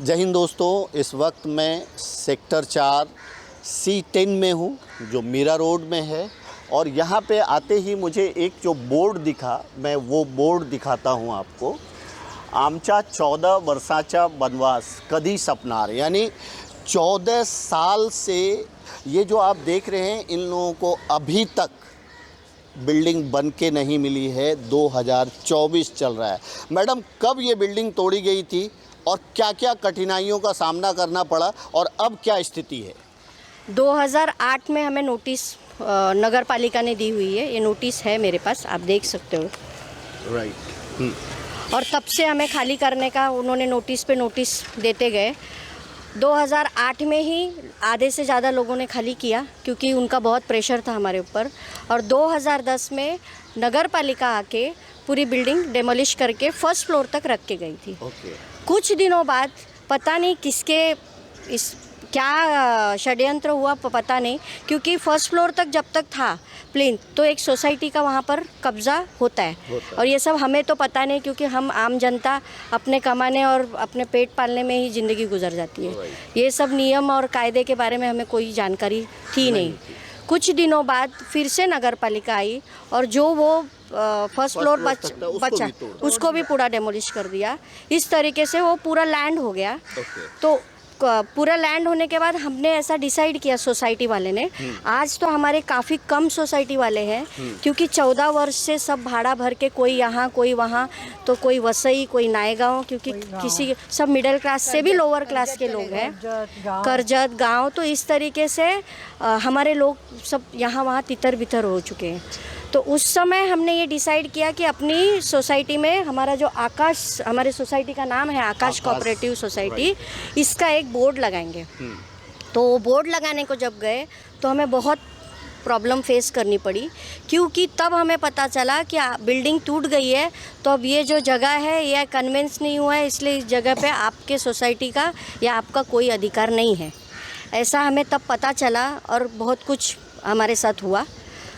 जय हिंद दोस्तों, इस वक्त मैं सेक्टर 4 C10 में हूँ जो मीरा रोड में है। और यहाँ पे आते ही मुझे एक जो बोर्ड दिखा, मैं वो बोर्ड दिखाता हूँ आपको। आमचा 14 वर्षाचा वनवास कधी सपनार, यानी 14 साल से ये जो आप देख रहे हैं, इन लोगों को अभी तक बिल्डिंग बन के नहीं मिली है। 2024 चल रहा है। मैडम, कब ये बिल्डिंग तोड़ी गई थी और क्या क्या कठिनाइयों का सामना करना पड़ा और अब क्या स्थिति है? 2008 में हमें नोटिस नगर पालिका ने दी हुई है। ये नोटिस है मेरे पास, आप देख सकते हो। राइट। और तब से हमें खाली करने का उन्होंने नोटिस पे नोटिस देते गए। 2008 में ही आधे से ज़्यादा लोगों ने खाली किया क्योंकि उनका बहुत प्रेशर था हमारे ऊपर। और 2010 में नगर पालिका आके पूरी बिल्डिंग डेमोलिश करके फर्स्ट फ्लोर तक रख के गई थी। कुछ दिनों बाद पता नहीं किसके इस क्या षड्यंत्र हुआ पता नहीं, क्योंकि फर्स्ट फ्लोर तक जब तक था प्लेन तो एक सोसाइटी का वहाँ पर कब्ज़ा होता है। और ये सब हमें तो पता नहीं, क्योंकि हम आम जनता अपने कमाने और अपने पेट पालने में ही ज़िंदगी गुजर जाती है। ये सब नियम और कायदे के बारे में हमें कोई जानकारी थी नहीं। कुछ दिनों बाद फिर से नगर पालिका आई और जो वो फर्स्ट फ्लोर बचा उसको भी पूरा डेमोलिश कर दिया। इस तरीके से वो पूरा लैंड हो गया। तो पूरा लैंड होने के बाद हमने ऐसा डिसाइड किया सोसाइटी वाले ने, आज तो हमारे काफ़ी कम सोसाइटी वाले हैं, क्योंकि 14 वर्ष से सब भाड़ा भर के कोई यहाँ कोई वहाँ, तो कोई वसई कोई नायगांव, क्योंकि किसी सब मिडिल क्लास से भी लोअर क्लास के लोग हैं, करजत गांव। तो इस तरीके से हमारे लोग सब यहाँ वहाँ तितर बितर हो चुके हैं। तो उस समय हमने ये डिसाइड किया कि अपनी सोसाइटी में हमारा जो आकाश, हमारे सोसाइटी का नाम है आकाश कोऑपरेटिव सोसाइटी, इसका एक बोर्ड लगाएंगे। तो बोर्ड लगाने को जब गए तो हमें बहुत प्रॉब्लम फेस करनी पड़ी, क्योंकि तब हमें पता चला कि बिल्डिंग टूट गई है, तो अब ये जो जगह है यह कन्वेंस नहीं हुआ है, इसलिए इस जगह पे आपके सोसाइटी का या आपका कोई अधिकार नहीं है। ऐसा हमें तब पता चला और बहुत कुछ हमारे साथ हुआ।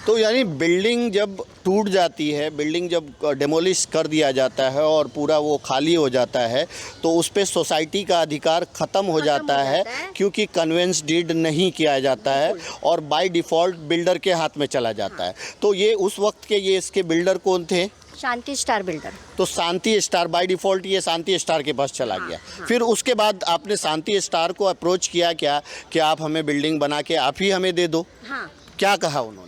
तो यानी बिल्डिंग जब टूट जाती है, बिल्डिंग जब डेमोलिश कर दिया जाता है और पूरा वो खाली हो जाता है, तो उस पे सोसाइटी का अधिकार ख़त्म हो जाता है, क्योंकि कन्वेंस डीड नहीं किया जाता है और बाय डिफ़ॉल्ट बिल्डर के हाथ में चला जाता है। तो ये उस वक्त के ये इसके बिल्डर कौन थे? शांति स्टार बिल्डर। तो शांति स्टार बाय डिफ़ॉल्ट ये शांति स्टार के पास चला गया। फिर उसके बाद आपने शांति स्टार को अप्रोच किया क्या कि आप हमें बिल्डिंग बना के आप ही हमें दे दो? हाँ। क्या कहा उन्होंने?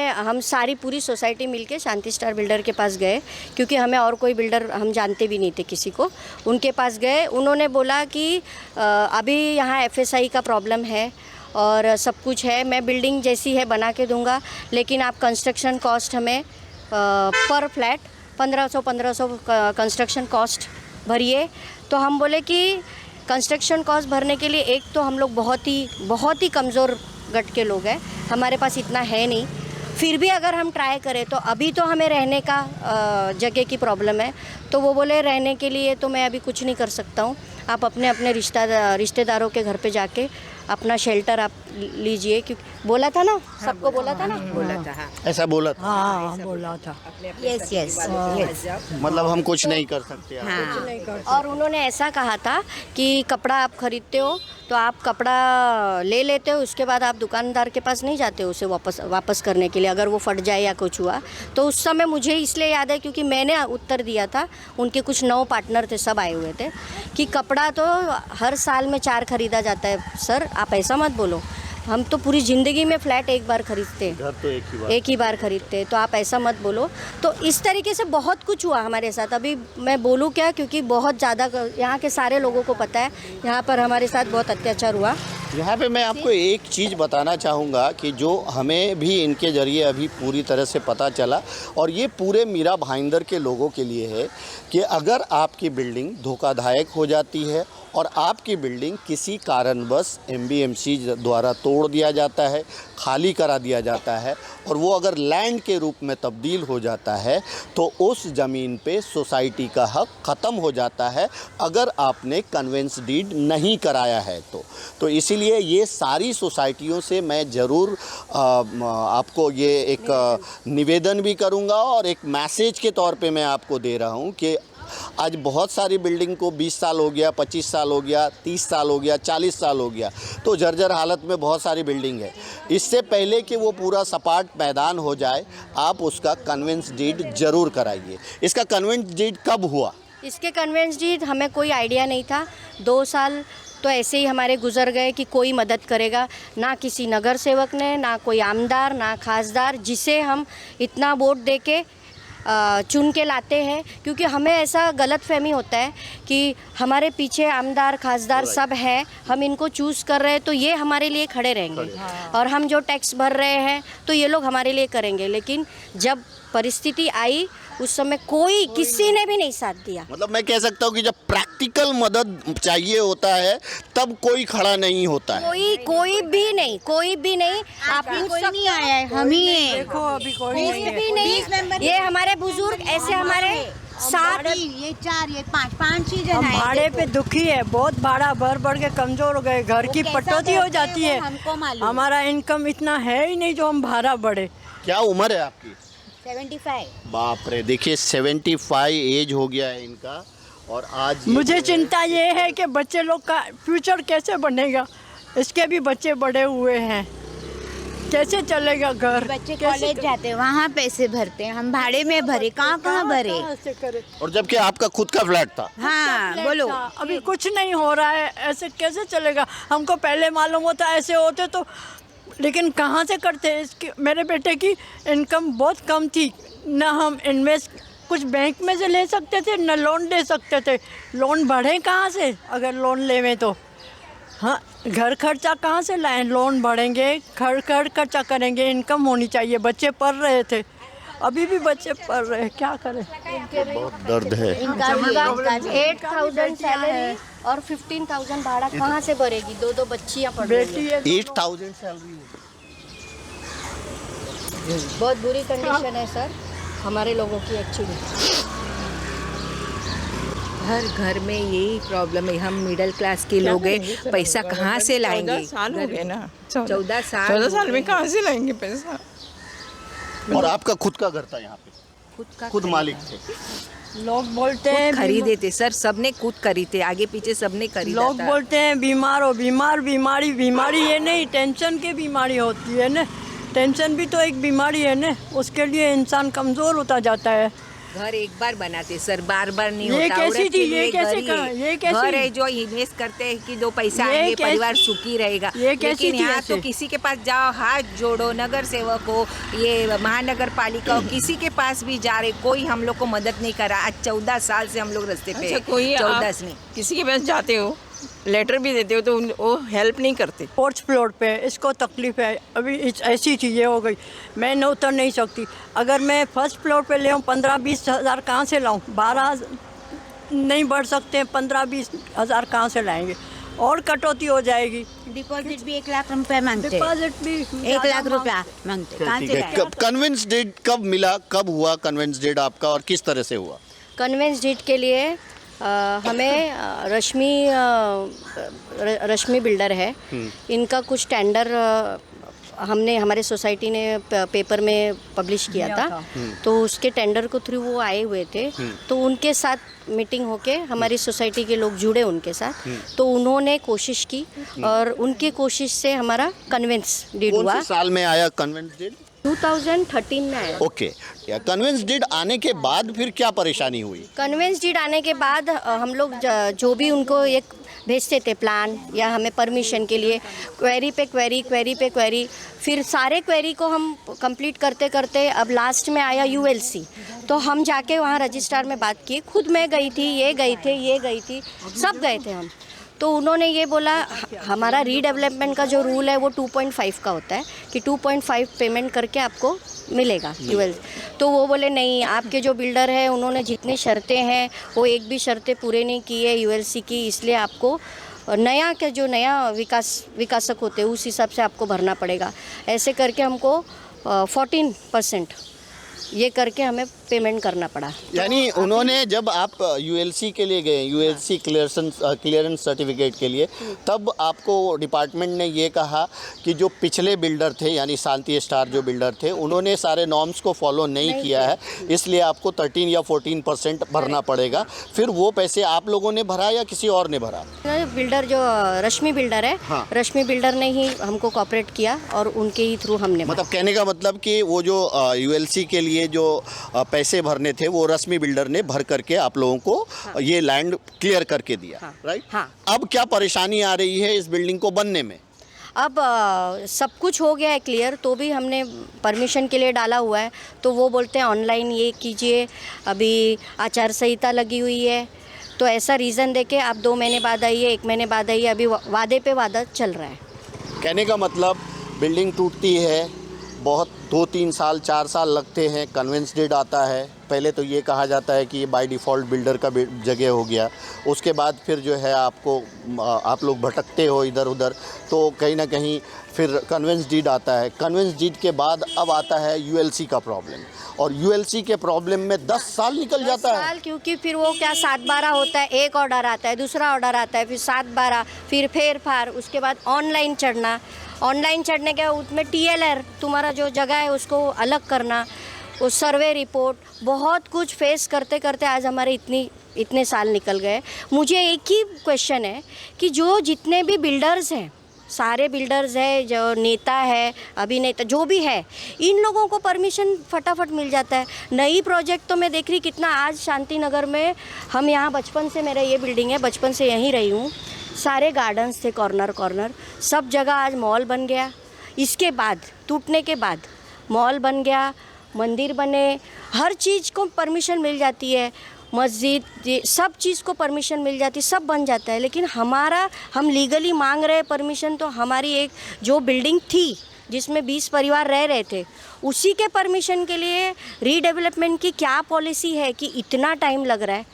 हम सारी पूरी सोसाइटी मिलके शांति स्टार बिल्डर के पास गए, क्योंकि हमें और कोई बिल्डर हम जानते भी नहीं थे किसी को। उनके पास गए, उन्होंने बोला कि अभी यहाँ FSI का प्रॉब्लम है और सब कुछ है, मैं बिल्डिंग जैसी है बना के दूंगा, लेकिन आप कंस्ट्रक्शन कॉस्ट हमें पर फ्लैट 1500 कंस्ट्रक्शन कॉस्ट भरिए। तो हम बोले कि कंस्ट्रक्शन कॉस्ट भरने के लिए एक तो हम लोग बहुत ही कमज़ोर गट के लोग हैं, हमारे पास इतना है नहीं। फिर भी अगर हम ट्राई करें तो अभी तो हमें रहने का जगह की प्रॉब्लम है। तो वो बोले रहने के लिए तो मैं अभी कुछ नहीं कर सकता हूँ, आप अपने रिश्तेदारों के घर पे जाके अपना शेल्टर आप लीजिए। क्योंकि बोला था ना, सबको बोला था ना, बोला था। हाँ। ऐसा बोला था? हाँ, बोला था। Yes yes yes. मतलब हम कुछ नहीं कर सकते। हाँ। और उन्होंने ऐसा कहा था कि कपड़ा आप खरीदते हो तो आप कपड़ा ले लेते हो, उसके बाद आप दुकानदार के पास नहीं जाते हो उसे वापस करने के लिए, अगर वो फट जाए या कुछ हुआ। तो उस समय मुझे इसलिए याद है क्योंकि मैंने उत्तर दिया था, उनके कुछ 9 पार्टनर थे, सब आए हुए थे, कि कपड़ा तो हर साल में 4 खरीदा जाता है सर, आप ऐसा मत बोलो। हम तो पूरी ज़िंदगी में फ्लैट एक बार खरीदते हैं, घर तो एक ही बार खरीदते हैं, तो आप ऐसा मत बोलो। तो इस तरीके से बहुत कुछ हुआ हमारे साथ। अभी मैं बोलूँ क्या, क्योंकि बहुत ज़्यादा यहाँ के सारे लोगों को पता है यहाँ पर हमारे साथ बहुत अत्याचार हुआ। यहाँ पे मैं आपको एक चीज़ बताना चाहूँगा कि जो हमें भी इनके ज़रिए अभी पूरी तरह से पता चला, और ये पूरे मीरा भाईंदर के लोगों के लिए है, कि अगर आपकी बिल्डिंग धोखादायक हो जाती है और आपकी बिल्डिंग किसी कारणवश MBMC द्वारा तोड़ दिया जाता है, खाली करा दिया जाता है, और वो अगर लैंड के रूप में तब्दील हो जाता है, तो उस ज़मीन पे सोसाइटी का हक ख़त्म हो जाता है, अगर आपने कन्वेंस डीड नहीं कराया है तो इसीलिए ये सारी सोसाइटियों से मैं ज़रूर आपको ये एक निवेदन भी करूँगा और एक मैसेज के तौर पे मैं आपको दे रहा हूँ कि आज बहुत सारी बिल्डिंग को 20 साल हो गया, 25 साल हो गया, 30 साल हो गया, 40 साल हो गया, तो जर्जर हालत में बहुत सारी बिल्डिंग है। इससे पहले कि वो पूरा सपाट मैदान हो जाए, आप उसका कन्वेंस डीड ज़रूर कराइए। इसका कन्वेंस डीड कब हुआ? इसके कन्वेंस डीड हमें कोई आइडिया नहीं था। 2 साल तो ऐसे ही हमारे गुजर गए कि कोई मदद करेगा, ना किसी नगर सेवक ने, ना कोई आमदार, ना खासदार, जिसे हम इतना वोट दे के चुन के लाते हैं। क्योंकि हमें ऐसा गलतफहमी होता है कि हमारे पीछे आमदार खासदार सब हैं, हम इनको चूज़ कर रहे हैं तो ये हमारे लिए खड़े रहेंगे, और हम जो टैक्स भर रहे हैं तो ये लोग हमारे लिए करेंगे। लेकिन जब परिस्थिति आई उस समय कोई किसी ने भी नहीं साथ दिया। मतलब मैं कह सकता हूँ कि जब प्रैक्टिकल मदद चाहिए होता है तब कोई खड़ा नहीं होता है। कोई भी नहीं। आप कोई नहीं आया है, हम ही हैं। देखो अभी कोई कोई भी नहीं। ये हमारे बुजुर्ग ऐसे हमारे साथ, ये 4 ये 5 चीजें हम भाड़े पे दुखी है, बहुत भाड़ा भर के कमजोर हो गए, घर की कटौती हो जाती है। हमको मालूम। हमारा इनकम इतना है ही नहीं जो हम भाड़ा बढ़े। क्या उम्र है आपकी? 75। बाप रे, देखिए 75 एज हो गया है इनका, और आज मुझे चिंता ये है कि बच्चे लोग का फ्यूचर कैसे बनेगा। इसके भी बच्चे बड़े हुए हैं, कैसे चलेगा घर? बच्चे कॉलेज जाते हैं, वहाँ पैसे भरते हैं, हम भाड़े में भरे, कहाँ भरे। से करे? और जबकि आपका खुद का फ्लैट था। हाँ बोलो। अभी कुछ नहीं हो रहा है, ऐसे कैसे चलेगा? हमको पहले मालूम होता ऐसे होते तो, लेकिन कहाँ से करते? इसके मेरे बेटे की इनकम बहुत कम थी, न हम इन्वेस्ट कुछ बैंक में से ले सकते थे, न लोन दे सकते थे। लोन बढ़े कहाँ से? अगर लोन लेवें तो हाँ, घर खर्चा कहाँ से लाएं? लोन बढ़ेंगे, घर खर्चा करेंगे, इनकम होनी चाहिए। बच्चे पढ़ रहे थे, अभी भी बच्चे पढ़ रहे हैं, क्या करें? बहुत दर्द है। इनका 8,000 सैलरी और 15,000 भाड़ा कहाँ से भरेगी? 2 बच्चियाँ पढ़ रही बेटी हैं। है 8,000 सैलरी। बहुत बुरी कंडीशन है सर हमारे लोगों की एक्चुअली। हर घर में यही प्रॉब्लम है। हम मिडिल क्लास के लोग हैं, पैसा कहाँ से लाएंगे? 14 साल हो गए ना। 14 साल में कहाँ से लाएंगे पैसा? और आपका खुद का घर था यहाँ पे? खुद मालिक थे? लोग बोलते हैं खरीदे थे सर, सबने खुद खरीदे, आगे पीछे सबने खरीदा लोग था। बोलते हैं बीमार हो, बीमारी ये नहीं, टेंशन की बीमारी होती है ना। टेंशन भी तो एक बीमारी है ना, उसके लिए इंसान कमज़ोर होता जाता है। घर एक बार बनाते सर, बार नहीं ये होता। कैसी औरत के थी? लिए ये कैसे घर ही कहा? है। ये कैसी? घर है जो इन्वेस्ट करते हैं कि 2 पैसा ये आएंगे, कैसी? परिवार सुखी रहेगा। ये कैसी लेकिन थी यहाँ ऐसे? तो किसी के पास जाओ, हाथ जोड़ो, नगर सेवक हो, ये महानगर पालिका हो, किसी के पास भी जा रहे, कोई हम लोग को मदद नहीं करा। आज 14 साल से हम लोग रास्ते पे। अच्छा, कोई 14 आप नहीं। किसी के पास जाते हो, लेटर भी देते हो तो वो हेल्प नहीं करते। 4th फ्लोर पे इसको तकलीफ है, अभी ऐसी चीज़ें हो गई, मैं न उतर नहीं सकती। अगर मैं 1st फ्लोर पे ले 15-20 हज़ार कहाँ से लाऊं? 12 नहीं बढ़ सकते, 15-20 हज़ार कहाँ से लाएंगे? और कटौती हो जाएगी। डिपॉजिट भी 1 लाख रुपए मांगते, डिपॉजिट भी 1 लाख रुपया मांगते, कहाँ ठीक से है। लाएं? कन्वेंस डेट कब मिला, कब हुआ कन्वेंस डेट आपका, और किस तरह से हुआ? कन्वेंस डीड के लिए हमें रश्मि बिल्डर है, इनका कुछ टेंडर हमने हमारे सोसाइटी ने पेपर में पब्लिश किया था, तो उसके टेंडर को थ्रू वो आए हुए थे। तो उनके साथ मीटिंग होके हमारी सोसाइटी के लोग जुड़े उनके साथ, तो उन्होंने कोशिश की और उनकी कोशिश से हमारा कन्वेंस डीड कौन हुआ। से साल में आया कन्वेंस डेट? 2013 में आया। ओके। कन्वेंस डीड आने के बाद फिर क्या परेशानी हुई? कन्वेंस डीड आने के बाद हम लोग जो भी उनको एक भेजते थे प्लान या हमें परमिशन के लिए, क्वेरी पे क्वेरी, फिर सारे क्वेरी को हम कंप्लीट करते करते अब लास्ट में आया यूएलसी। तो हम जाके वहाँ रजिस्ट्रार में बात की, खुद मैं गई थी, ये गई थी, सब गए थे हम। तो उन्होंने ये बोला हमारा रीडेवलपमेंट का जो रूल है वो 2.5 का होता है कि 2.5 पेमेंट करके आपको मिलेगा यूएल। तो वो बोले नहीं, आपके जो बिल्डर है उन्होंने जितनी शर्तें हैं वो एक भी शर्तें पूरे नहीं की है यूएलसी की, इसलिए आपको नया के जो नया विकासक होते हैं उस हिसाब से आपको भरना पड़ेगा। ऐसे करके हमको 14% ये करके हमें पेमेंट करना पड़ा। यानी उन्होंने जब आप यूएलसी के लिए गए, यूएलसी क्लियरेंस सर्टिफिकेट के लिए, तब आपको डिपार्टमेंट ने ये कहा कि जो पिछले बिल्डर थे यानी शांति स्टार जो बिल्डर थे, उन्होंने सारे नॉर्म्स को फॉलो नहीं किया है, इसलिए आपको 13 या 14% भरना पड़ेगा। फिर वो पैसे आप लोगों ने भरा या किसी और ने भरा? बिल्डर जो रश्मि बिल्डर है, हाँ। रश्मि बिल्डर ने ही हमको कोऑपरेट किया और उनके ही थ्रू हमने मतलब कहने का मतलब कि वो जो यूएलसी के लिए जो पैसे भरने थे वो रश्मि बिल्डर ने भर करके आप लोगों को ये लैंड क्लियर करके दिया, राइट? हाँ। अब क्या परेशानी आ रही है इस बिल्डिंग को बनने में? अब सब कुछ हो गया है क्लियर, तो भी हमने परमिशन के लिए डाला हुआ है, तो वो बोलते हैं ऑनलाइन ये कीजिए, अभी आचार संहिता लगी हुई है, तो ऐसा रीज़न देके आप 2 महीने बाद आइए, 1 महीने बाद आइए, अभी वादे पे वादा चल रहा है। कहने का मतलब बिल्डिंग टूटती है, बहुत 2-3 साल 4 साल लगते हैं, कन्वेंस डेट आता है, पहले तो ये कहा जाता है कि ये बाय डिफ़ॉल्ट बिल्डर का जगह हो गया, उसके बाद फिर जो है आप लोग भटकते हो इधर उधर, तो कहीं ना कहीं फिर कन्वेंस डीड आता है, कन्वेंस डीड के बाद अब आता है यूएलसी का प्रॉब्लम, और यूएलसी के प्रॉब्लम में 10 साल निकल जाता है। क्योंकि फिर वो क्या 7-12 होता है, एक ऑर्डर आता है, दूसरा ऑर्डर आता है, फिर 7-12, फिर फेर फार, उसके बाद ऑनलाइन चढ़ने के उसमें TLR तुम्हारा जो जगह है उसको अलग करना, वो सर्वे रिपोर्ट, बहुत कुछ फेस करते करते आज हमारे इतने साल निकल गए। मुझे एक ही क्वेश्चन है कि जो जितने भी बिल्डर्स हैं, सारे बिल्डर्स है, जो नेता है, अभिनेता जो भी है, इन लोगों को परमिशन फटाफट मिल जाता है। नई प्रोजेक्ट तो मैं देख रही कितना, आज शांति नगर में हम यहाँ बचपन से, मेरा ये बिल्डिंग है, बचपन से यहीं रही हूँ, सारे गार्डन्स थे, कॉर्नर सब जगह आज मॉल बन गया। इसके बाद टूटने के बाद मॉल बन गया, मंदिर बने, हर चीज़ को परमिशन मिल जाती है, मस्जिद, ये सब चीज़ को परमिशन मिल जाती, सब बन जाता है। लेकिन हम लीगली मांग रहे परमिशन, तो हमारी एक जो बिल्डिंग थी जिसमें 20 परिवार रह रहे थे, उसी के परमिशन के लिए रीडेवलपमेंट की क्या पॉलिसी है कि इतना टाइम लग रहा है।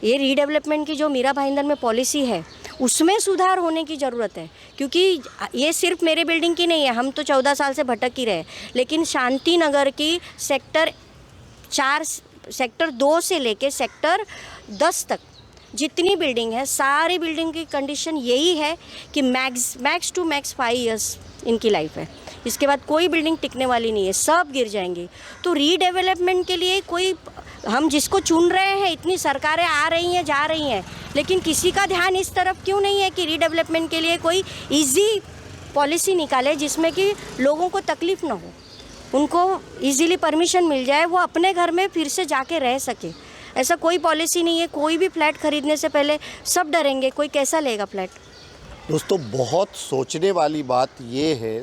ये रीडेवलपमेंट की जो मीरा भाईंदर में पॉलिसी है उसमें सुधार होने की ज़रूरत है, क्योंकि ये सिर्फ मेरे बिल्डिंग की नहीं है, हम तो 14 साल से भटक ही रहे, लेकिन शांति नगर की सेक्टर 2 से लेके सेक्टर 10 तक जितनी बिल्डिंग है, सारी बिल्डिंग की कंडीशन यही है कि मैक्स टू मैक्स 5 इयर्स इनकी लाइफ है, इसके बाद कोई बिल्डिंग टिकने वाली नहीं है, सब गिर जाएंगी। तो रीडेवलपमेंट के लिए कोई, हम जिसको चुन रहे हैं, इतनी सरकारें आ रही हैं जा रही हैं, लेकिन किसी का ध्यान इस तरफ क्यों नहीं है कि रीडेवलपमेंट के लिए कोई इजी पॉलिसी निकाले जिसमें कि लोगों को तकलीफ़ ना हो, उनको इजीली परमिशन मिल जाए, वो अपने घर में फिर से जाके रह सके। ऐसा कोई पॉलिसी नहीं है। कोई भी फ्लैट खरीदने से पहले सब डरेंगे, कोई कैसा लेगा फ्लैट। दोस्तों, बहुत सोचने वाली बात ये है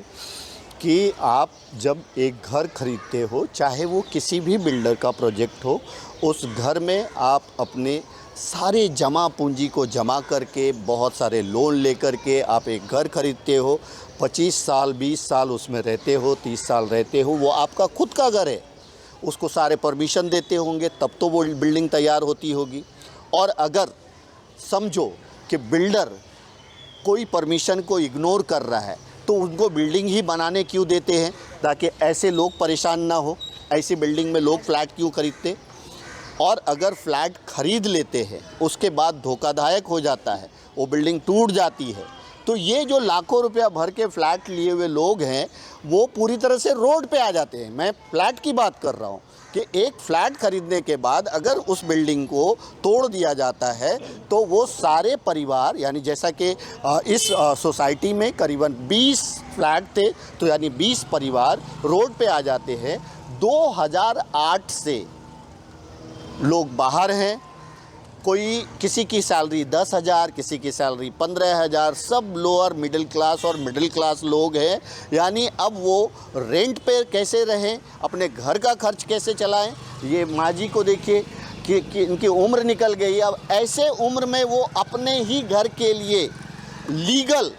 कि आप जब एक घर खरीदते हो, चाहे वो किसी भी बिल्डर का प्रोजेक्ट हो, उस घर में आप अपने सारे जमा पूंजी को जमा करके, बहुत सारे लोन लेकर के आप एक घर खरीदते हो, 25 साल 20 साल उसमें रहते हो, 30 साल रहते हो, वो आपका खुद का घर है, उसको सारे परमिशन देते होंगे, तब तो वो बिल्डिंग तैयार होती होगी। और अगर समझो कि बिल्डर कोई परमिशन को इग्नोर कर रहा है, तो उनको बिल्डिंग ही बनाने क्यों देते हैं, ताकि ऐसे लोग परेशान ना हो। ऐसी बिल्डिंग में लोग फ्लैट क्यों खरीदते? और अगर फ्लैट खरीद लेते हैं, उसके बाद धोखादायक हो जाता है, वो बिल्डिंग टूट जाती है, तो ये जो लाखों रुपया भर के फ्लैट लिए हुए लोग हैं, वो पूरी तरह से रोड पे आ जाते हैं। मैं फ्लैट की बात कर रहा हूँ कि एक फ्लैट खरीदने के बाद अगर उस बिल्डिंग को तोड़ दिया जाता है, तो वो सारे परिवार, यानी जैसा कि इस सोसाइटी में करीबन 20 फ्लैट थे, तो यानी 20 परिवार रोड पे आ जाते हैं। 2008 से लोग बाहर हैं, कोई किसी की सैलरी 10,000, किसी की सैलरी 15,000, सब लोअर मिडिल क्लास और मिडिल क्लास लोग हैं। यानी अब वो रेंट पे कैसे रहें, अपने घर का खर्च कैसे चलाएं। ये माँ जी को देखिए कि इनकी उम्र निकल गई। अब ऐसे उम्र में वो अपने ही घर के लिए लीगल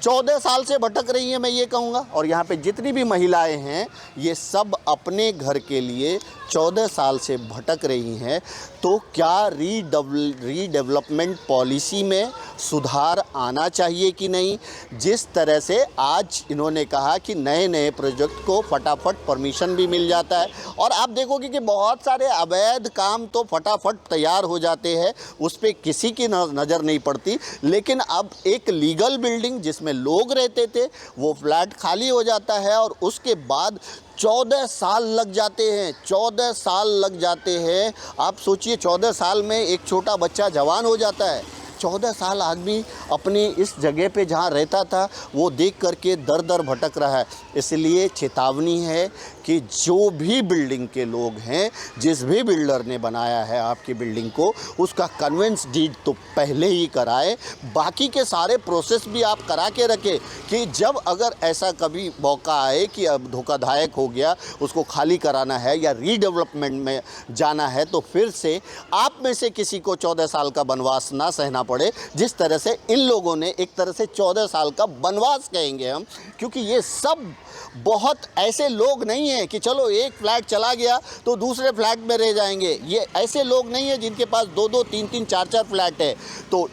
14 साल से भटक रही हैं, मैं ये कहूँगा। और यहाँ पे जितनी भी महिलाएं हैं ये सब अपने घर के लिए 14 साल से भटक रही हैं। तो क्या रीडेवलपमेंट पॉलिसी में सुधार आना चाहिए कि नहीं? जिस तरह से आज इन्होंने कहा कि नए नए प्रोजेक्ट को फटाफट परमिशन भी मिल जाता है, और आप देखोगे कि बहुत सारे अवैध काम तो फटाफट तैयार हो जाते हैं, उस पर किसी की नज़र नहीं पड़ती। लेकिन अब एक लीगल बिल्डिंग जिसमें लोग रहते थे वो फ्लैट खाली हो जाता है और उसके बाद 14 साल लग जाते हैं। 14 साल लग जाते हैं। आप सोचिए 14 साल में एक छोटा बच्चा जवान हो जाता है। 14 साल आदमी अपनी इस जगह पे जहाँ रहता था वो देख करके दर दर भटक रहा है। इसलिए चेतावनी है कि जो भी बिल्डिंग के लोग हैं, जिस भी बिल्डर ने बनाया है आपकी बिल्डिंग को, उसका कन्वेंस डीड तो पहले ही कराए। बाकी के सारे प्रोसेस भी आप करा के रखें कि जब अगर ऐसा कभी मौका आए कि अब धोखाधयक हो गया, उसको खाली कराना है या रीडेवलपमेंट में जाना है, तो फिर से आप में से किसी को 14 साल का वनवास ना सहना पड़े, जिस तरह से इन लोगों ने एक तरह से 14 साल का वनवास कहेंगे हम, क्योंकि ये सब बहुत ऐसे लोग नहीं हैं कि चलो एक फ्लैट चला गया तो दूसरे फ्लैट में रह जाएंगे। ये ऐसे लोग नहीं हैं जिनके पास 2-2, 3-3, 4-4 फ्लैट है। तो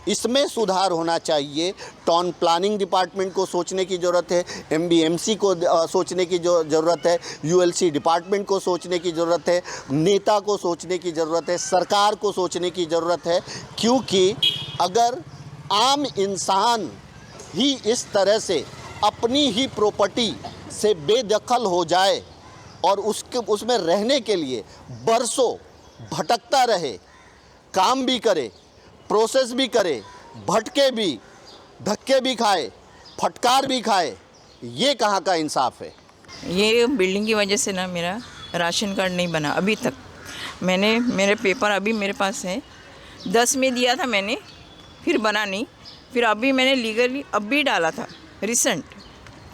इसमें सुधार होना चाहिए। टाउन प्लानिंग डिपार्टमेंट को सोचने की ज़रूरत है, MBMC को सोचने की ज़रूरत है, ULC डिपार्टमेंट को सोचने की ज़रूरत है, नेता को सोचने की ज़रूरत है, सरकार को सोचने की ज़रूरत है। क्योंकि अगर आम इंसान ही इस तरह से अपनी ही प्रॉपर्टी से बेदखल हो जाए और उसमें रहने के लिए बरसों भटकता रहे, काम भी करे, प्रोसेस भी करे, भटके भी, धक्के भी खाए, फटकार भी खाए, ये कहाँ का इंसाफ है? ये बिल्डिंग की वजह से ना मेरा राशन कार्ड नहीं बना अभी तक। मेरे पेपर अभी मेरे पास है। 10 में दिया था मैंने, फिर बना नहीं, फिर अभी मैंने लीगली अभी डाला था रिसेंट,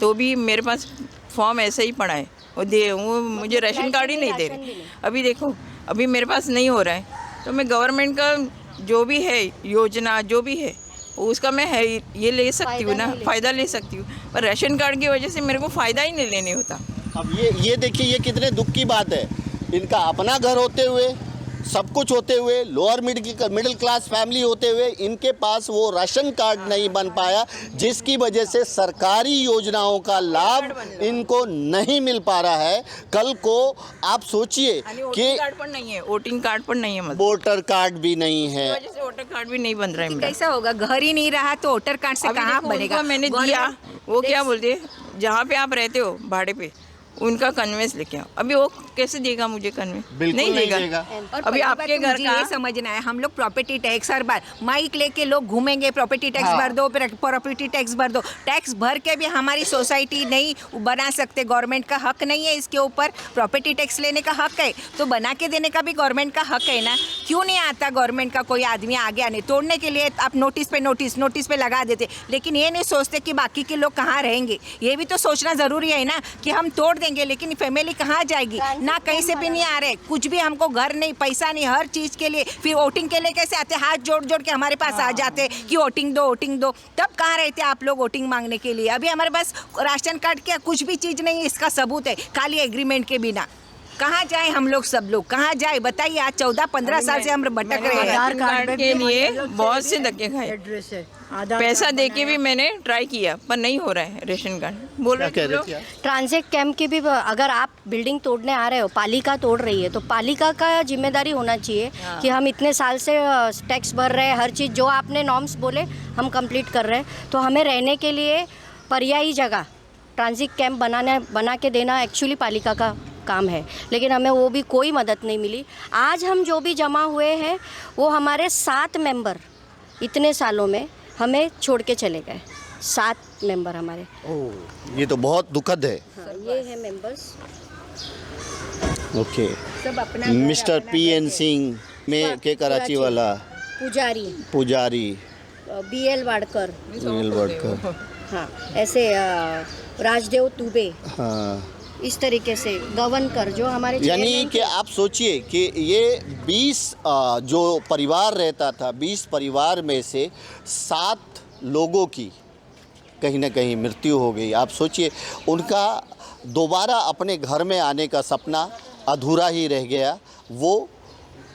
तो भी मेरे पास फॉर्म ऐसे ही पड़ा है। वो मुझे राशन कार्ड ही नहीं दे रहे। अभी देखो, अभी मेरे पास नहीं हो रहा है, तो मैं गवर्नमेंट का जो भी है योजना जो भी है उसका मैं ये ले सकती हूँ ना, फ़ायदा ले सकती हूँ। पर राशन कार्ड की वजह से मेरे को फ़ायदा ही नहीं लेने होता। अब ये देखिए, ये कितने दुख की बात है। इनका अपना घर होते हुए, सब कुछ होते हुए, लोअर मिडिल क्लास फैमिली होते हुए, इनके पास वो राशन कार्ड नहीं बन पाया, जिसकी वजह से सरकारी योजनाओं का लाभ इनको नहीं मिल पा रहा है। कल को आप सोचिए कि कार्ड पर नहीं है, वोटिंग कार्ड पर नहीं है, मतलब वोटर कार्ड भी नहीं है, वजह से वोटर कार्ड भी नहीं बन रहा है मेरा। कैसा होगा? घर ही नहीं रहा तो वोटर कार्ड से कहाँ बनेगा? मैंने दिया, वो क्या बोलते, जहाँ पे आप रहते हो भाड़े पे, उनका कन्वेंस लेके आओ। अभी वो कैसे देगा मुझे कन्वेंस? बिल्कुल नहीं देगा। और अभी आपके घर का ये समझना है, हम लोग प्रॉपर्टी टैक्स हर बार माइक लेके लोग घूमेंगे, प्रॉपर्टी टैक्स भर दो, प्रॉपर्टी टैक्स भर दो। टैक्स भर के भी हमारी सोसाइटी नहीं बना सकते, गवर्नमेंट का हक नहीं है इसके ऊपर। प्रॉपर्टी टैक्स लेने का हक है तो बना के देने का भी गवर्नमेंट का हक है ना। क्यों नहीं आता गवर्नमेंट का कोई आदमी आगे आने? तोड़ने के लिए आप नोटिस पे लगा देते, लेकिन ये नहीं सोचते कि बाकी के लोग कहाँ रहेंगे। ये भी तो सोचना ज़रूरी है ना कि हम तोड़ देंगे लेकिन फैमिली कहाँ जाएगी? ना कहीं से भी नहीं आ रहे, कुछ भी हमको घर नहीं, पैसा नहीं, हर चीज़ के लिए। फिर वोटिंग के लिए कैसे आते? हाथ जोड़ जोड़ के हमारे पास आ जाते कि वोटिंग दो, वोटिंग दो। तब कहाँ रहते आप लोग वोटिंग मांगने के लिए? अभी हमारे पास राशन कार्ड क्या कुछ भी चीज़ नहीं है, इसका सबूत है, खाली एग्रीमेंट के बिना। कहाँ जाए हम लोग, सब लोग कहाँ जाए बताइए? आज 14-15 साल से हम भटक रहे हैं। आधार कार्ड के लिए बहुत से धक्के खाए, पैसा देके भी मैंने ट्राई किया पर नहीं हो रहा है राशन कार्ड। बोल रहे थे ट्रांजिट कैंप की भी, अगर आप बिल्डिंग तोड़ने आ रहे हो, पालिका तोड़ रही है, तो पालिका का जिम्मेदारी होना चाहिए कि हम इतने साल से टैक्स भर रहे हैं, हर चीज़ जो आपने नॉर्म्स बोले हम कंप्लीट कर रहे हैं, तो हमें रहने के लिए पर्यायी जगह ट्रांजिट कैंप बना के देना एक्चुअली पालिका का काम है। लेकिन हमें वो भी कोई मदद नहीं मिली। आज हम जो भी जमा हुए हैं वो हमारे 7 मेंबर इतने सालों में हमें छोड़ के चले गए। 7 मेंबर हमारे। ओह, ये तो बहुत दुखद है। हाँ, ये है मेंबर्स। ओके, सब अपना मिस्टर PN सिंह में के कराची वाला, पुजारी BL वाडकर, हाँ, ऐसे राजदेव तुबे, हाँ, इस तरीके से गवनकर जो हमारे यानी कि आप सोचिए कि ये 20 जो परिवार रहता था, 20 परिवार में से 7 लोगों की कहीं ना कहीं मृत्यु हो गई। आप सोचिए, उनका दोबारा अपने घर में आने का सपना अधूरा ही रह गया। वो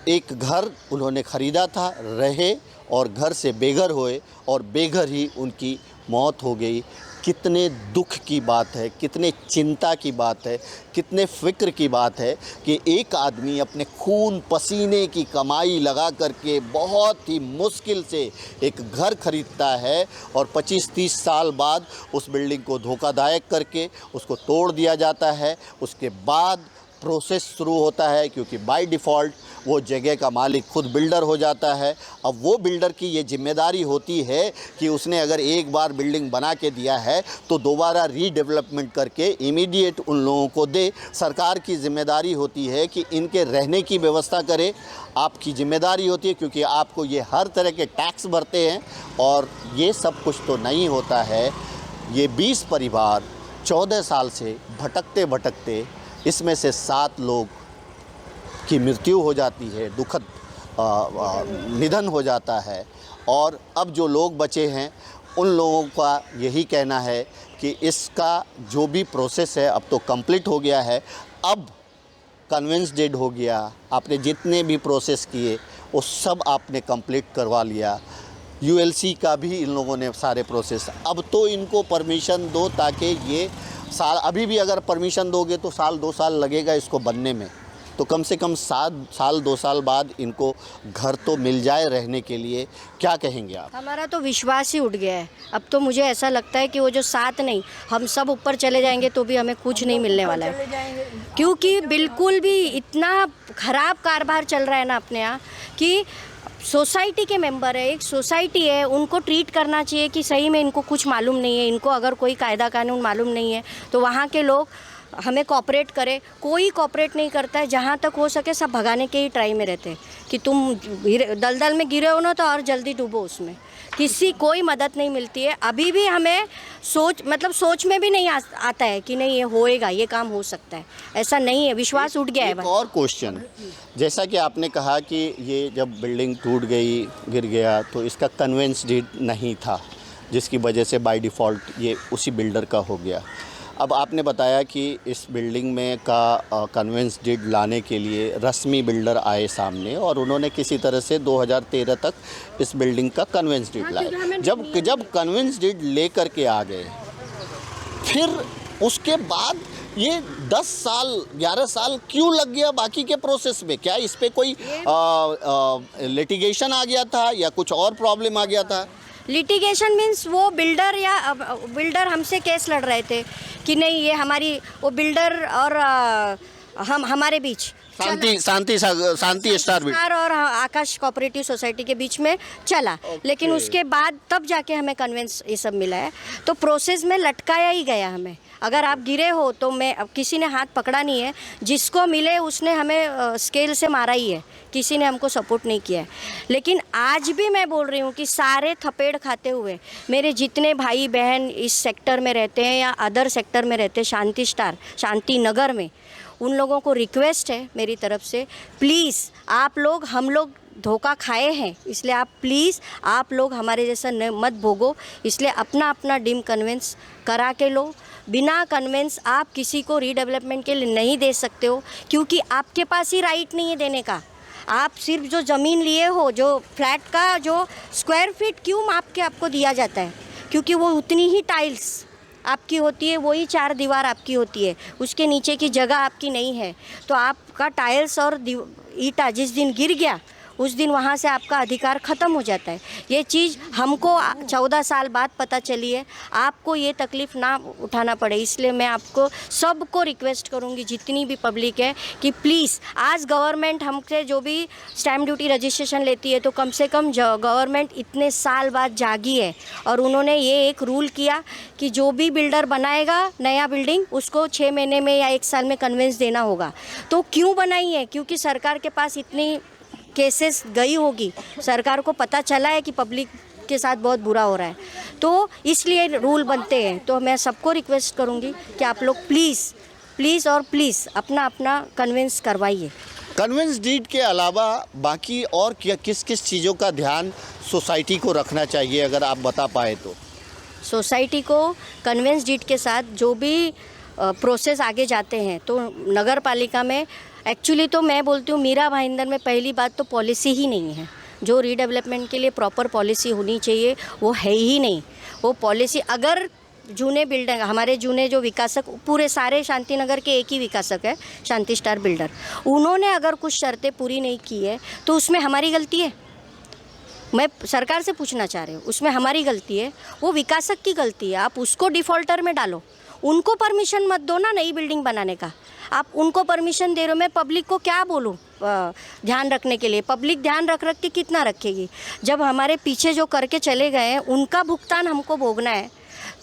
एक घर उन्होंने ख़रीदा था, रहे और घर से बेघर हुए और बेघर ही उनकी मौत हो गई। कितने दुख की बात है, कितने चिंता की बात है, कितने फ़िक्र की बात है कि एक आदमी अपने खून पसीने की कमाई लगा करके बहुत ही मुश्किल से एक घर खरीदता है और 25-30 साल बाद उस बिल्डिंग को धोखादायक करके उसको तोड़ दिया जाता है। उसके बाद प्रोसेस शुरू होता है, क्योंकि बाय डिफ़ॉल्ट वो जगह का मालिक खुद बिल्डर हो जाता है। अब वो बिल्डर की ये जिम्मेदारी होती है कि उसने अगर एक बार बिल्डिंग बना के दिया है तो दोबारा रीडेवलपमेंट करके इमीडिएट उन लोगों को दे। सरकार की जिम्मेदारी होती है कि इनके रहने की व्यवस्था करे। आपकी जिम्मेदारी होती है, क्योंकि आपको ये हर तरह के टैक्स भरते हैं और ये सब कुछ तो नहीं होता है। ये 20 परिवार 14 साल से भटकते भटकते इसमें से 7 लोग की मृत्यु हो जाती है, दुखद निधन हो जाता है। और अब जो लोग बचे हैं उन लोगों का यही कहना है कि इसका जो भी प्रोसेस है अब तो कंप्लीट हो गया है। अब कन्वेंस डेड हो गया, आपने जितने भी प्रोसेस किए वो सब आपने कंप्लीट करवा लिया। यूएलसी का भी इन लोगों ने सारे प्रोसेस, अब तो इनको परमिशन दो ताकि ये साल, अभी भी अगर परमिशन दोगे तो 1-2 साल लगेगा इसको बनने में, तो कम से कम 7-2 साल बाद इनको घर तो मिल जाए रहने के लिए। क्या कहेंगे आप? हमारा तो विश्वास ही उठ गया है। अब तो मुझे ऐसा लगता है कि वो जो 7 नहीं, हम सब ऊपर चले जाएंगे तो भी हमें कुछ नहीं मिलने वाला है, क्योंकि बिल्कुल भी इतना ख़राब कारोबार चल रहा है ना अपने यहाँ कि सोसाइटी के मेंबर है, एक सोसाइटी है, उनको ट्रीट करना चाहिए कि सही में इनको कुछ मालूम नहीं है, इनको अगर कोई कायदा कानून मालूम नहीं है तो वहाँ के लोग हमें कोऑपरेट करे। कोई कोऑपरेट नहीं करता है, जहाँ तक हो सके सब भगाने के ही ट्राई में रहते हैं कि तुम दलदल में गिरे हो ना तो और जल्दी डूबो उसमें। किसी कोई मदद नहीं मिलती है। अभी भी हमें सोच में भी नहीं आता है कि नहीं ये होएगा, ये काम हो सकता है, ऐसा नहीं है। विश्वास उठ गया है। एक और क्वेश्चन, जैसा कि आपने कहा कि ये जब बिल्डिंग टूट गई, गिर गया, तो इसका कन्वेंस डीड नहीं था, जिसकी वजह से बाय डिफ़ॉल्ट ये उसी बिल्डर का हो गया। अब आपने बताया कि इस बिल्डिंग में का कन्वेंस डीड लाने के लिए रस्मी बिल्डर आए सामने और उन्होंने किसी तरह से 2013 तक इस बिल्डिंग का कन्वेंस डीड लाया। जब कन्वेंस डीड ले कर के आ गए, फिर उसके बाद ये 10 साल 11 साल क्यों लग गया बाकी के प्रोसेस में? क्या इस पे कोई लिटिगेशन आ गया था या कुछ और प्रॉब्लम आ गया था? लिटिगेशन मीन्स वो बिल्डर हमसे केस लड़ रहे थे कि नहीं ये हमारी, वो बिल्डर और हमारे बीच शांति स्टार और आकाश कोऑपरेटिव सोसाइटी के बीच में चला। लेकिन उसके बाद तब जाके हमें कन्वेंस ये सब मिला है। तो प्रोसेस में लटकाया ही गया हमें। अगर आप गिरे हो तो अब किसी ने हाथ पकड़ा नहीं है, जिसको मिले उसने हमें स्केल से मारा ही है, किसी ने हमको सपोर्ट नहीं किया है। लेकिन आज भी मैं बोल रही हूँ कि सारे थपेड़ खाते हुए मेरे जितने भाई बहन इस सेक्टर में रहते हैं या अदर सेक्टर में रहते हैं, शांति नगर में, उन लोगों को रिक्वेस्ट है मेरी तरफ से, प्लीज़ आप लोग, हम लोग धोखा खाए हैं, इसलिए आप प्लीज़ आप लोग हमारे जैसा मत भोगो। इसलिए अपना अपना डीम कन्वेंस करा के लो। बिना कन्वेंस आप किसी को रीडेवलपमेंट के लिए नहीं दे सकते हो, क्योंकि आपके पास ही राइट नहीं है देने का। आप सिर्फ जो ज़मीन लिए हो, जो फ्लैट का जो स्क्वायर फीट क्यों माप के आपको दिया जाता है, क्योंकि वो उतनी ही टाइल्स आपकी होती है, वही 4 दीवार आपकी होती है, उसके नीचे की जगह आपकी नहीं है। तो आपका टाइल्स और ईंटा जिस दिन गिर गया उस दिन वहाँ से आपका अधिकार ख़त्म हो जाता है। ये चीज़ हमको 14 साल बाद पता चली है। आपको ये तकलीफ़ ना उठाना पड़े, इसलिए मैं आपको सबको रिक्वेस्ट करूँगी, जितनी भी पब्लिक है, कि प्लीज़ आज गवर्नमेंट हमसे जो भी स्टैम्प ड्यूटी रजिस्ट्रेशन लेती है, तो कम से कम गवर्नमेंट इतने साल बाद जागी है और उन्होंने ये एक रूल किया कि जो भी बिल्डर बनाएगा नया बिल्डिंग, उसको 6 महीने में या 1 साल में कन्वेंस देना होगा। तो क्यों बनाई है? क्योंकि सरकार के पास इतनी केसेस गई होगी, सरकार को पता चला है कि पब्लिक के साथ बहुत बुरा हो रहा है, तो इसलिए रूल बनते हैं। तो मैं सबको रिक्वेस्ट करूंगी कि आप लोग प्लीज़ अपना अपना कन्वेंस करवाइए। कन्वेंस डीड के अलावा बाकी और क्या किस किस चीज़ों का ध्यान सोसाइटी को रखना चाहिए, अगर आप बता पाए तो? सोसाइटी को कन्वेंस डीड के साथ जो भी प्रोसेस आगे जाते हैं तो नगर पालिका में एक्चुअली तो मैं बोलती हूँ मीरा भाईंदर में पहली बात तो पॉलिसी ही नहीं है। जो रीडेवलपमेंट के लिए प्रॉपर पॉलिसी होनी चाहिए वो है ही नहीं। वो पॉलिसी अगर जूने बिल्डर हमारे जूने जो विकासक पूरे सारे शांति नगर के एक ही विकासक है शांति स्टार बिल्डर, उन्होंने अगर कुछ शर्तें पूरी नहीं की है तो उसमें हमारी गलती है। मैं सरकार से पूछना चाह रही हूँ उसमें हमारी गलती है, वो विकासक की गलती है। आप उसको डिफ़ॉल्टर में डालो, उनको परमिशन मत दो ना नई बिल्डिंग बनाने का। आप उनको परमिशन दे रहे हो, मैं पब्लिक को क्या बोलूँ ध्यान रखने के लिए? पब्लिक ध्यान रख के कितना रखेगी? जब हमारे पीछे जो करके चले गए हैं उनका भुगतान हमको भोगना है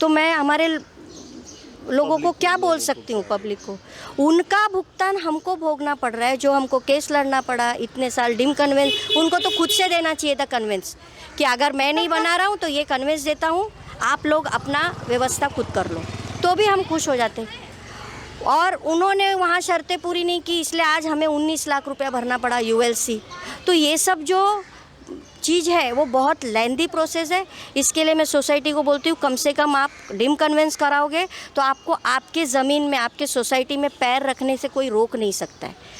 तो मैं हमारे लोगों को क्या बोल सकती हूँ? पब्लिक को उनका भुगतान हमको भोगना पड़ रहा है। जो हमको केस लड़ना पड़ा इतने साल डिम कन्वेंस, उनको तो खुद से देना चाहिए था कन्वेंस कि अगर मैं नहीं बना रहा हूँ तो ये कन्वेंस देता हूँ, आप लोग अपना व्यवस्था खुद कर लो, तो भी हम खुश हो जाते। और उन्होंने वहाँ शर्तें पूरी नहीं की, इसलिए आज हमें 19 लाख रुपया भरना पड़ा यूएलसी। तो ये सब जो चीज़ है वो बहुत लेंदी प्रोसेस है। इसके लिए मैं सोसाइटी को बोलती हूँ कम से कम आप डिम कन्वेंस कराओगे तो आपको आपके ज़मीन में आपके सोसाइटी में पैर रखने से कोई रोक नहीं सकता है।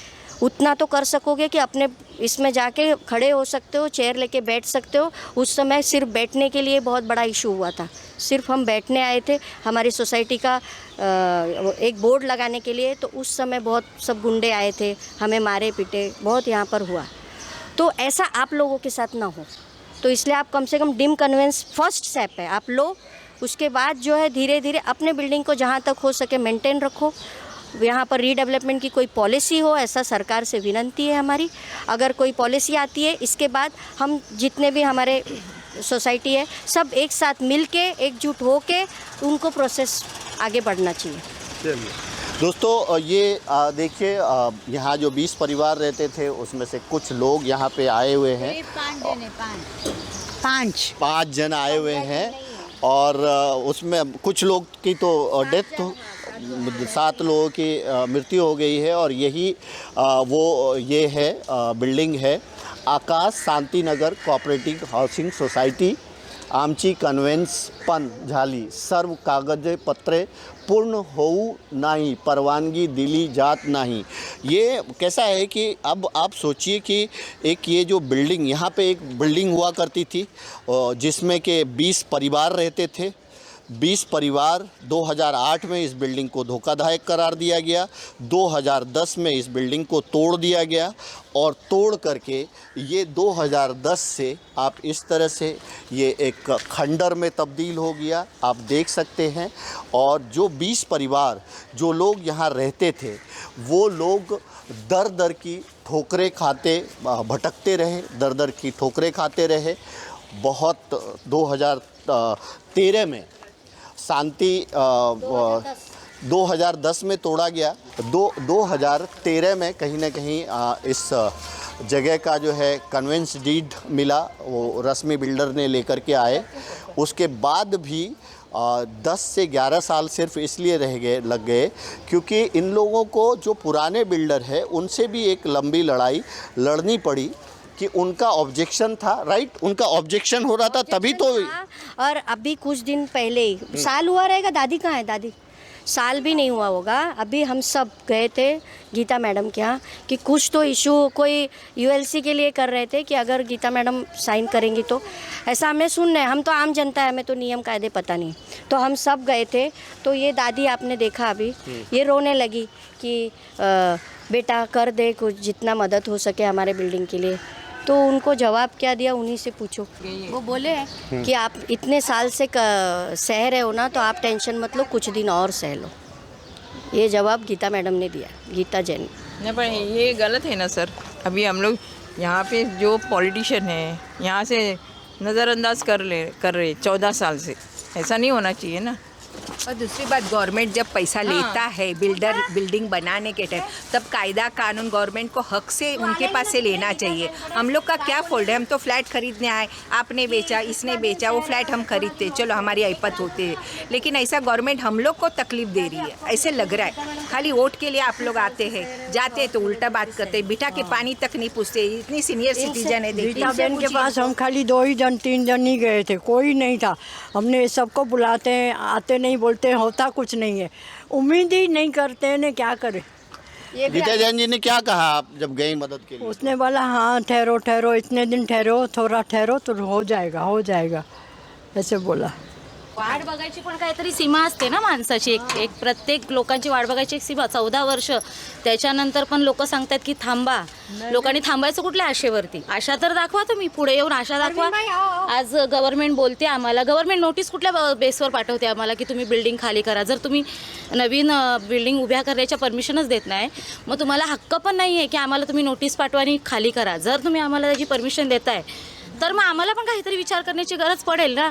उतना तो कर सकोगे कि अपने इसमें जाके खड़े हो सकते हो, चेयर लेके बैठ सकते हो। उस समय सिर्फ बैठने के लिए बहुत बड़ा इशू हुआ था, सिर्फ हम बैठने आए थे हमारी सोसाइटी का एक बोर्ड लगाने के लिए, तो उस समय बहुत सब गुंडे आए थे, हमें मारे पीटे बहुत यहाँ पर हुआ। तो ऐसा आप लोगों के साथ ना हो, तो इसलिए आप कम से कम डिम कन्वेंस फर्स्ट स्टेप है आप लो। उसके बाद जो है धीरे धीरे अपने बिल्डिंग को जहाँ तक हो सके मेंटेन रखो। यहाँ पर रीडेवलपमेंट की कोई पॉलिसी हो, ऐसा सरकार से विनती है हमारी। अगर कोई पॉलिसी आती है इसके बाद हम जितने भी हमारे सोसाइटी है सब एक साथ मिल के एकजुट हो के उनको प्रोसेस आगे बढ़ना चाहिए। चलिए दोस्तों, ये देखिए यहाँ जो 20 परिवार रहते थे उसमें से कुछ लोग यहाँ पे आए हुए हैं। पाँच जन आए हुए हैं और उसमें कुछ लोग की तो डेथ 7 लोगों की मृत्यु हो गई है। और यही ये है बिल्डिंग है आकाश Shanti Nagar cooperative housing society, आमची कन्वेंस पन झाली, सर्व कागज पत्रे पूर्ण होऊ नाही, परवानगी दिली जात नहीं। ये कैसा है कि अब आप सोचिए कि एक ये जो बिल्डिंग यहाँ पे एक बिल्डिंग हुआ करती थी जिसमें के 20 परिवार रहते थे। 20 परिवार 2008 में इस बिल्डिंग को धोखादायक करार दिया गया। 2010 में इस बिल्डिंग को तोड़ दिया गया और तोड़ करके ये 2010 से आप इस तरह से ये एक खंडर में तब्दील हो गया, आप देख सकते हैं। और जो 20 परिवार जो लोग यहाँ रहते थे वो लोग दर दर की ठोकरें खाते भटकते रहे, दर दर की ठोकरें खाते रहे। बहुत 2013 में शांति 2010 में तोड़ा गया। 2013 में कहीं ना कहीं इस जगह का जो है कन्वेंस डीड मिला, वो रश्मि बिल्डर ने लेकर के आए। उसके बाद भी 10 से 11 साल सिर्फ इसलिए लग गए क्योंकि इन लोगों को जो पुराने बिल्डर है उनसे भी एक लंबी लड़ाई लड़नी पड़ी कि उनका ऑब्जेक्शन था, राइट, उनका ऑब्जेक्शन हो रहा था तभी तो। और अभी कुछ दिन पहले ही साल हुआ रहेगा, दादी कहाँ है? दादी साल भी नहीं हुआ होगा। अभी हम सब गए थे गीता मैडम के यहाँ कि कुछ तो इशू कोई यूएलसी के लिए कर रहे थे कि अगर गीता मैडम साइन करेंगी तो ऐसा हमें सुनना है। हम तो आम जनता है, हमें तो नियम कायदे पता नहीं। तो हम सब गए थे तो ये दादी आपने देखा अभी ये रोने लगी कि बेटा कर दे कुछ जितना मदद हो सके हमारे बिल्डिंग के लिए। तो उनको जवाब क्या दिया उन्हीं से पूछो। वो बोले कि आप इतने साल से सह रहे हो ना तो आप टेंशन मत लो, कुछ दिन और सह लो। ये जवाब गीता मैडम ने दिया, गीता जैन। नहीं पर ये गलत है ना सर। अभी हम लोग यहाँ पे जो पॉलिटिशियन है यहाँ से नज़रअंदाज कर रहे 14 साल से। ऐसा नहीं होना चाहिए ना। और दूसरी बात, गवर्नमेंट जब पैसा लेता है बिल्डिंग बनाने के टाइम, तब कायदा कानून गवर्नमेंट को हक से उनके पास से लेना चाहिए। हम लोग का क्या फॉल्ट है? हम तो फ्लैट खरीदने आए, आपने बेचा, इसने बेचा, वो फ्लैट हम खरीदते, चलो हमारी आइपत होती है, लेकिन ऐसा गवर्नमेंट हम लोग को तकलीफ दे रही है, ऐसे लग रहा है। खाली वोट के लिए आप लोग आते हैं, जाते हैं तो उल्टा बात करते हैं, बिठा के पानी तक नहीं पूछते। इतनी सीनियर सिटीजन है, रीता बहन के पास हम खाली 2 ही जन 3 जन ही गए थे, कोई नहीं था। हमने सबको बुलाते हैं, आते नहीं, बोलते हैं होता कुछ नहीं है, उम्मीद ही नहीं करते हैं, क्या करें। गीता जैन जी ने क्या कहा आप जब गई मदद के लिए? उसने बोला हाँ ठहरो ठहरो, इतने दिन ठहरो, थोड़ा ठहरो तो हो जाएगा ऐसे बोला। वाट बघायची पण काहीतरी सीमा असते ना माणसाची, एक प्रत्येक लोकांची वाट बघायची एक सीमा। 14 वर्ष त्याच्यानंतर पण लोक सांगतात की थांबा, लोकांनी थांबायचं कुठल्या आशेवरती? आशा तर दाखवा, तुम्ही पुढे येऊन आशा दाखवा। आज गव्हर्नमेंट बोलते आम्हाला, गव्हर्नमेंट नोटीस कुठल्या बेसवर पाठवते आम्हाला की तुम्ही बिल्डिंग खाली करा? जर तुम्ही नवीन बिल्डिंग उभ्या करायच्या परमिशनच देत नाही, मग तुम्हाला हक्क पण नाही आहे की आम्हाला तुम्ही नोटीस पाठवा आणि खाली करा। जर तुम्ही आम्हाला त्याची परमिशन देताय तर मग आम्हाला पण काहीतरी विचार करण्याची गरज पडेल ना।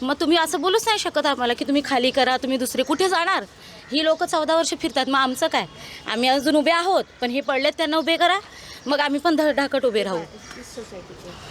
मग तुम्ही असं बोलूच नाही शकत आम्हाला की तुम्ही खाली करा, तुम्ही दुसरे कुठे जाणार? ही लोक 14 वर्ष फिरतात, मग आमचं काय? आम्ही अजून उभे आहोत, पण हे पडलेत त्यांना उभे करा, मग आम्ही पण धडधाकट उभे राहू।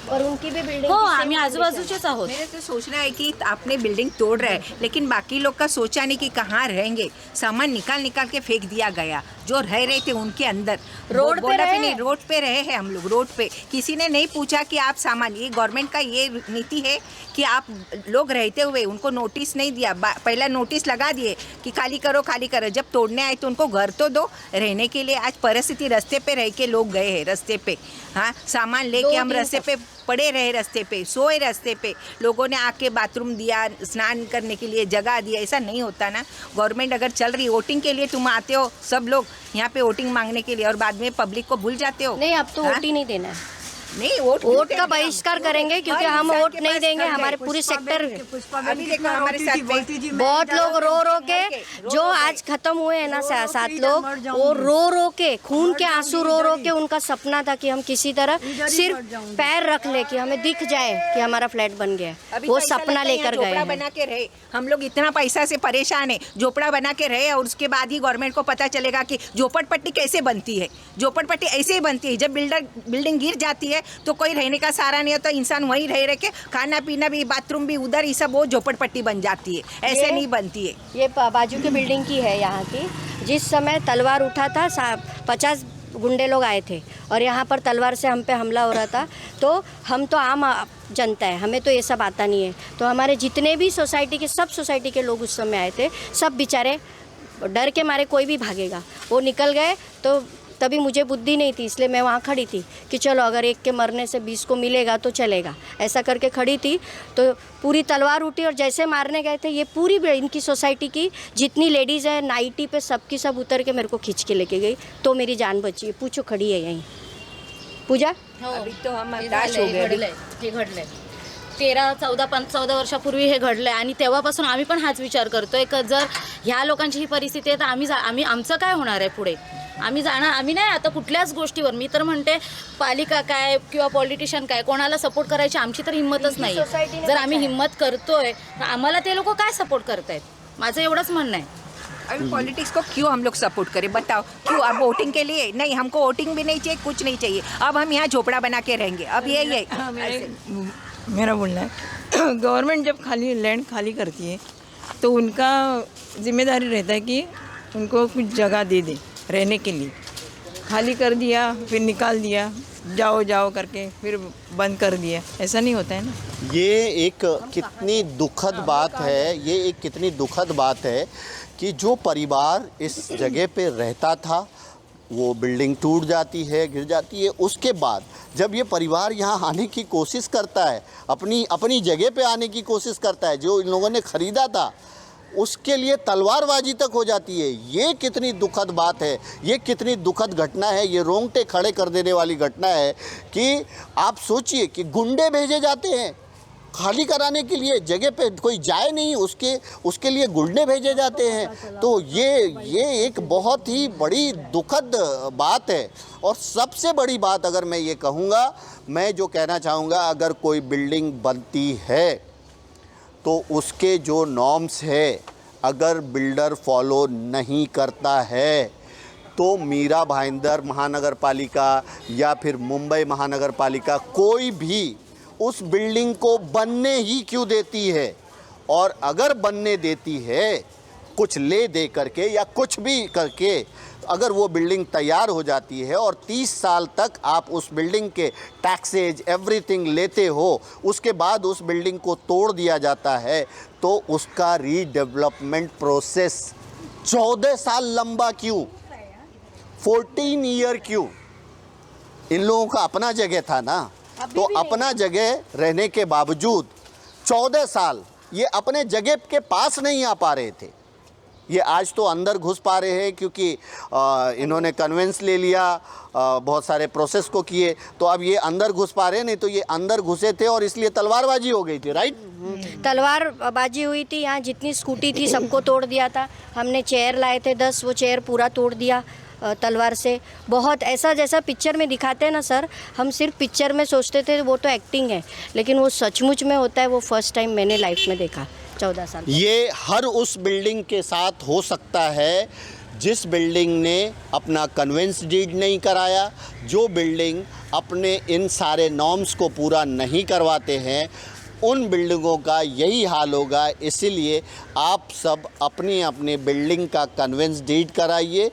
और उनकी भी बिल्डिंग हो, आम्ही आजूबाजूचेच आहोत। मेरे तो सोचना है कि आपने बिल्डिंग तोड़ रहे हैं, लेकिन बाकी लोग का सोचा नहीं कि कहाँ रहेंगे। सामान निकाल के फेंक दिया गया, जो रह रहे थे उनके अंदर। रोड पे रहे, नहीं, रोड पे रहे हैं हम लोग, रोड पे। किसी ने नहीं पूछा कि आप सामान, ये गवर्नमेंट का ये नीति है कि आप लोग रहते हुए उनको नोटिस नहीं दिया। पहला नोटिस लगा दिए कि खाली करो। जब तोड़ने आए तो उनको घर तो दो रहने के लिए। आज परिस्थिति रास्ते पे रह के लोग गए हैं, रास्ते पे, हाँ, सामान लेके हम रास्ते पे पड़े रहे, रास्ते पे सोए, रास्ते पे लोगों ने आके बाथरूम दिया, स्नान करने के लिए जगह दिया। ऐसा नहीं होता ना। गवर्नमेंट अगर चल रही, वोटिंग के लिए तुम आते हो सब लोग यहाँ पे वोटिंग मांगने के लिए, और बाद में पब्लिक को भूल जाते हो। नहीं, अब तो वोट ही नहीं देना है। नहीं, वोट का बहिष्कार करेंगे, क्योंकि हम वोट नहीं देंगे। हमारे पूरे सेक्टर अभी देखो हमारे साथ बहुत लोग रो के, जो आज खत्म हुए हैं ना 7 लोग, वो रो के, खून के आंसू रो के उनका सपना था कि हम किसी तरह सिर्फ पैर रख ले, कि हमें दिख जाए कि हमारा फ्लैट बन गया। वो सपना लेकर गए हैं। बना के रहे, हम लोग इतना पैसा से परेशान है, झोपड़ा बना के रहे, और उसके बाद ही गवर्नमेंट को पता चलेगा कि झोपड़पट्टी कैसे बनती है। झोपड़पट्टी ऐसे ही बनती है, जब बिल्डिंग गिर जाती है तो कोई रहने का सहारा नहीं होता, इंसान वहीं रह के खाना पीना भी, बाथरूम भी उधर, ये सब वो झोपड़पट्टी बन जाती है। ऐसे नहीं बनती है। ये बाजू के बिल्डिंग की है यहाँ की। जिस समय तलवार उठा था, 50 गुंडे लोग आए थे और यहाँ पर तलवार से हम पे हमला हो रहा था, तो हम तो आम जनता है, हमें तो ये सब आता नहीं है। तो हमारे जितने भी सोसाइटी के, सब सोसाइटी के लोग उस समय आए थे, सब बेचारे डर के मारे, कोई भी भागेगा, वो निकल गए। तो तभी मुझे बुद्धि नहीं थी, इसलिए मैं वहाँ खड़ी थी कि चलो अगर एक के मरने से 20 को मिलेगा तो चलेगा, ऐसा करके खड़ी थी। तो पूरी तलवार उठी और जैसे मारने गए थे, ये पूरी इनकी सोसाइटी की जितनी लेडीज़ है, नाइटी पे सबकी सब उतर के मेरे को खींच के लेके गई, तो मेरी जान बची है। पूछो, खड़ी है यहीं पूजा। अभी तो हम हताश हो गए। हे घडलंय 13-14 वर्षापूर्वी हे घडलंय, आणि तेव्हापासून आम्ही पण हाच विचार करतोय की जर ह्या लोकांची ही परिस्थिती आहे तर आम्ही आमचं काय होणार आहे पुढे? आम्ही नाही आता कुठल्याच गोष्टीवर, मी तर म्हणते पालिका काय किंवा पॉलिटिशियन काय, कोणाला सपोर्ट करायची आमची तर हिंमतच नाही। जर आम्ही हिंमत करतोय तर आम्हाला ते लोक काय सपोर्ट करतायत? माझं एवढंच म्हणणं आहे। अभी पॉलिटिक्स को क्यों हम लोग सपोर्ट करें, बताओ क्यों? अब वोटिंग के लिए नहीं, हमको वोटिंग भी नहीं चाहिए, कुछ नहीं चाहिए। अब हम यहाँ झोपड़ा बना के रहेंगे, अब यही है। मेरा बोलना है गवर्नमेंट जब लैंड खाली करती है तो उनका जिम्मेदारी रहता है कि उनको कुछ जगह दे दे रहने के लिए। खाली कर दिया, फिर निकाल दिया, जाओ करके फिर बंद कर दिया, ऐसा नहीं होता है ना। ये एक कितनी दुखद बात है, ये एक कितनी दुखद बात है कि जो परिवार इस जगह पे रहता था, वो बिल्डिंग टूट जाती है, गिर जाती है। उसके बाद जब ये परिवार यहाँ आने की कोशिश करता है, अपनी जगह पे आने की कोशिश करता है, जो इन लोगों ने ख़रीदा था, उसके लिए तलवारबाजी तक हो जाती है। ये कितनी दुखद बात है, ये कितनी दुखद घटना है, ये रोंगटे खड़े कर देने वाली घटना है कि आप सोचिए कि गुंडे भेजे जाते हैं खाली कराने के लिए, जगह पे कोई जाए नहीं, उसके लिए गुंडे भेजे जाते हैं। तो ये एक बहुत ही बड़ी दुखद बात है। और सबसे बड़ी बात अगर मैं ये कहूँगा, मैं जो कहना चाहूँगा, अगर कोई बिल्डिंग बनती है तो उसके जो नॉर्म्स है, अगर बिल्डर फॉलो नहीं करता है तो मीरा भाईंदर महानगर पालिका या फिर मुंबई महानगर पालिका कोई भी उस बिल्डिंग को बनने ही क्यों देती है। और अगर बनने देती है कुछ ले दे करके या कुछ भी करके, अगर वो बिल्डिंग तैयार हो जाती है और 30 साल तक आप उस बिल्डिंग के टैक्सेज एवरीथिंग लेते हो, उसके बाद उस बिल्डिंग को तोड़ दिया जाता है, तो उसका रीडेवलपमेंट प्रोसेस 14 साल लंबा क्यों, 14 ईयर क्यों? इन लोगों का अपना जगह था ना, तो अपना जगह रहने के बावजूद 14 साल ये अपने जगह के पास नहीं आ पा रहे थे। ये आज तो अंदर घुस पा रहे हैं क्योंकि इन्होंने कन्वेंस ले लिया, बहुत सारे प्रोसेस को किए, तो अब ये अंदर घुस पा रहे हैं। नहीं तो ये अंदर घुसे थे और इसलिए तलवारबाजी हो गई थी, राइट? तलवारबाजी हुई थी। यहाँ जितनी स्कूटी थी सबको तोड़ दिया था। हमने चेयर लाए थे 10, वो चेयर पूरा तोड़ दिया तलवार से। बहुत ऐसा जैसा पिक्चर में दिखाते हैं ना सर, हम सिर्फ पिक्चर में सोचते थे वो तो एक्टिंग है, लेकिन वो सचमुच में होता है। वो फर्स्ट टाइम मैंने लाइफ में देखा 14 साल। ये हर उस बिल्डिंग के साथ हो सकता है जिस बिल्डिंग ने अपना कन्वेंस डीड नहीं कराया, जो बिल्डिंग अपने इन सारे नॉर्म्स को पूरा नहीं करवाते हैं, उन बिल्डिंगों का यही हाल होगा। इसीलिए आप सब अपनी अपनी बिल्डिंग का कन्वेंस डीड कराइए।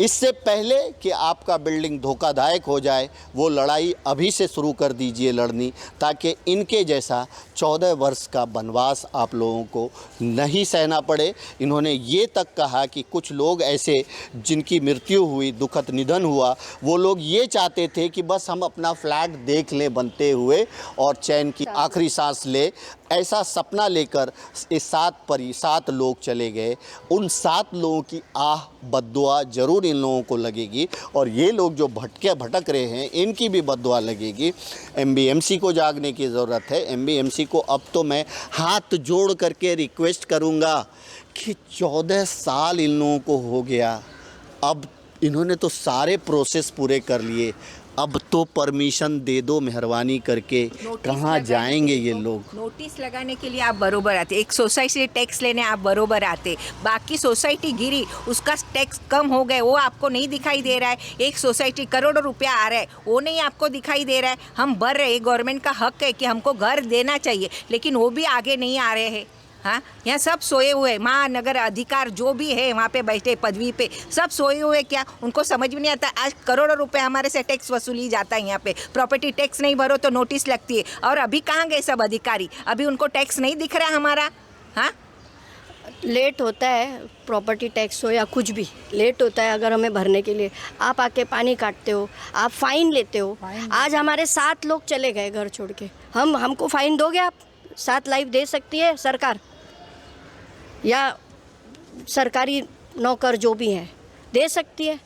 इससे पहले कि आपका बिल्डिंग धोखादायक हो जाए, वो लड़ाई अभी से शुरू कर दीजिए लड़नी, ताकि इनके जैसा 14 वर्ष का वनवास आप लोगों को नहीं सहना पड़े। इन्होंने ये तक कहा कि कुछ लोग ऐसे जिनकी मृत्यु हुई, दुखद निधन हुआ, वो लोग ये चाहते थे कि बस हम अपना फ्लैट देख लें बनते हुए और चैन की आखिरी सांस ले। ऐसा सपना लेकर ये 7 लोग चले गए। उन 7 लोगों की आह बद्दुआ ज़रूर इन लोगों को लगेगी, और ये लोग जो भटक रहे हैं इनकी भी बद्दुआ लगेगी। एमबीएमसी को जागने की ज़रूरत है। एमबीएमसी को अब तो मैं हाथ जोड़ करके रिक्वेस्ट करूँगा कि 14 साल इन लोगों को हो गया, अब इन्होंने तो सारे प्रोसेस पूरे कर लिए, अब तो परमिशन दे दो मेहरबानी करके। कहाँ जाएंगे ये लोग? नोटिस लगाने के लिए आप बरोबर आते, एक सोसाइटी से टैक्स लेने आप बरोबर आते, बाकी सोसाइटी गिरी, उसका टैक्स कम हो गए, वो आपको नहीं दिखाई दे रहा है। एक सोसाइटी करोड़ों रुपया आ रहा है, वो नहीं आपको दिखाई दे रहा है। हम भर रहे, गवर्नमेंट का हक है कि हमको घर देना चाहिए, लेकिन वो भी आगे नहीं आ रहे हैं। हाँ, यहाँ सब सोए हुए, महानगर अधिकार जो भी है वहाँ पे बैठे पदवी पे, सब सोए हुए। क्या उनको समझ में नहीं आता? आज करोड़ों रुपए हमारे से टैक्स वसूली जाता है यहाँ पे। प्रॉपर्टी टैक्स नहीं भरो तो नोटिस लगती है। और अभी कहाँ गए सब अधिकारी? अभी उनको टैक्स नहीं दिख रहा हमारा। हाँ, लेट होता है, प्रॉपर्टी टैक्स हो या कुछ भी लेट होता है अगर हमें भरने के लिए। आप आके पानी काटते हो, आप फ़ाइन लेते हो। आज हमारे 7 लोग चले गए घर छोड़ के। हमको फ़ाइन दोगे आप? 7 लाइफ दे सकती है सरकार, या सरकारी नौकर जो भी हैं दे सकती है।